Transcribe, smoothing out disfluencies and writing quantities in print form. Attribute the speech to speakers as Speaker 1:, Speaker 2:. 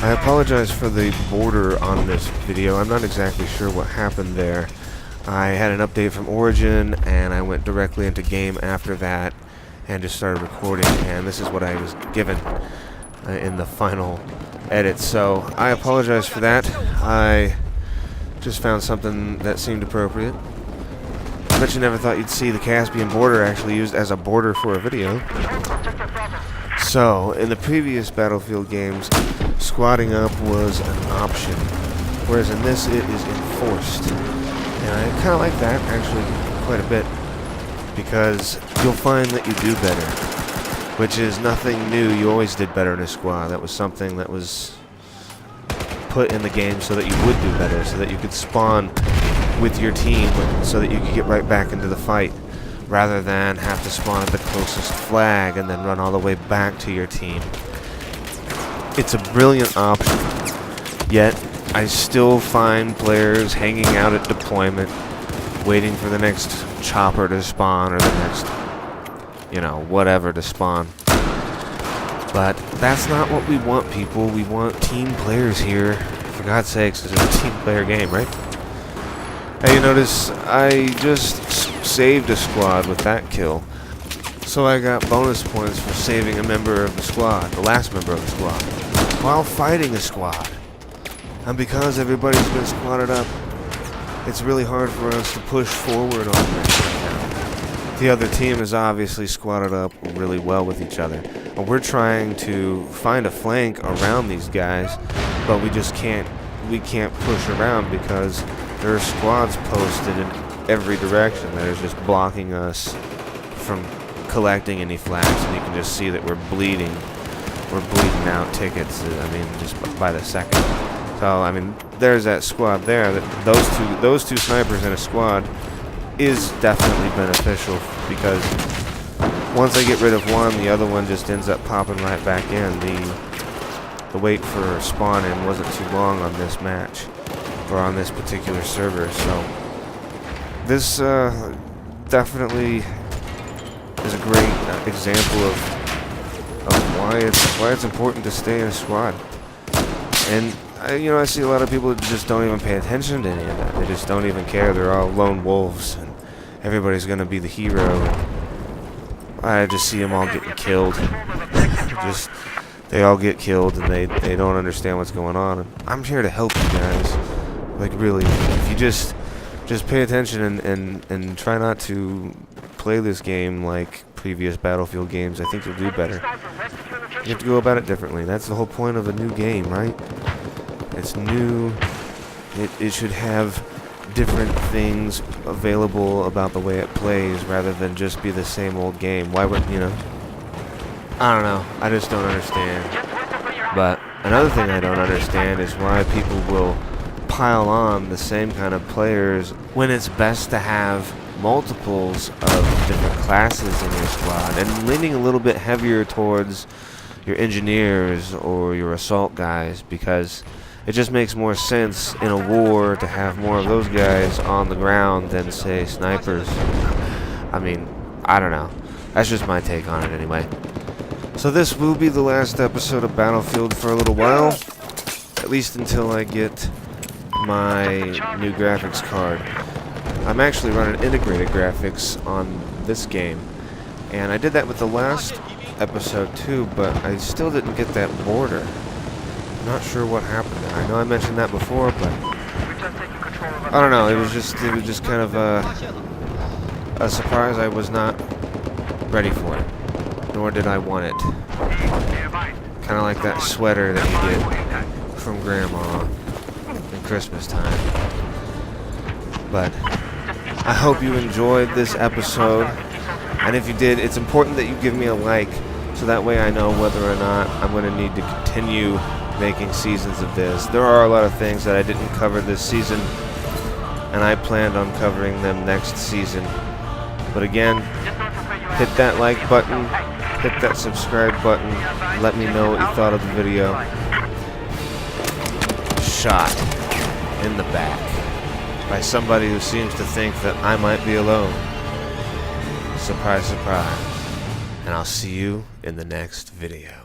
Speaker 1: I apologize for the border on this video. I'm not exactly sure what happened there. I had an update from Origin, and I went directly into game after that and just started recording, and this is what I was given in the final edit. So I apologize for that. I just found something that seemed appropriate. I bet you never thought you'd see the Caspian border actually used as a border for a video. So, in the previous Battlefield games, squatting up was an option, whereas in this it is enforced. And I kind of like that, actually, quite a bit, because you'll find that you do better, which is nothing new. You always did better in a squad. That was something that was put in the game so that you would do better, so that you could spawn with your team, so that you could get right back into the fight, rather than have to spawn at the closest flag and then run all the way back to your team. It's a brilliant option, yet I still find players hanging out at deployment, waiting for the next chopper to spawn, or the next, whatever to spawn. But that's not what we want, people. We want team players here. For God's sakes, this is a team player game, right? Hey, you notice I just saved a squad with that kill. So I got bonus points for saving a member of the squad, the last member of the squad, while fighting a squad. And because everybody's been squatted up, it's really hard for us to push forward on this right now. The other team is obviously squatted up really well with each other. And we're trying to find a flank around these guys, but we just can't push around because there are squads posted in every direction that is just blocking us from collecting any flags, and you can just see that we're bleeding. We're bleeding out tickets, just by the second. So, there's that squad there. Those two snipers in a squad is definitely beneficial, because once I get rid of one, the other one just ends up popping right back in. The wait for spawn-in wasn't too long on this match, or on this particular server, so this definitely is a great example of why it's important to stay in a squad. And I see a lot of people that just don't even pay attention to any of that. They just don't even care. They're all lone wolves, and everybody's gonna be the hero. And I just see them all getting killed. They all get killed, and they don't understand what's going on. And I'm here to help you guys. Like, really, if you just pay attention and try not to play this game like previous Battlefield games, I think you'll do better. You have to go about it differently. That's the whole point of a new game, right? It's new. It should have different things available about the way it plays, rather than just be the same old game. Why would, I don't know. I just don't understand. But another thing I don't understand is why people will pile on the same kind of players when it's best to have multiples of different classes in your squad, and leaning a little bit heavier towards your engineers or your assault guys, because it just makes more sense in a war to have more of those guys on the ground than, say, snipers. I don't know. That's just my take on it anyway. So this will be the last episode of Battlefield for a little while, at least until I get my new graphics card. I'm actually running integrated graphics on this game, and I did that with the last episode too, but I still didn't get that border. I'm not sure what happened there. I know I mentioned that before, but I don't know. It was just kind of a surprise. I was not ready for it, nor did I want it. Kind of like that sweater that you get from Grandma in Christmas time. But I hope you enjoyed this episode, and if you did, it's important that you give me a like, so that way I know whether or not I'm going to need to continue making seasons of this. There are a lot of things that I didn't cover this season, and I planned on covering them next season. But again, hit that like button, hit that subscribe button, let me know what you thought of the video. Shot in the back by somebody who seems to think that I might be alone. Surprise, surprise. And I'll see you in the next video.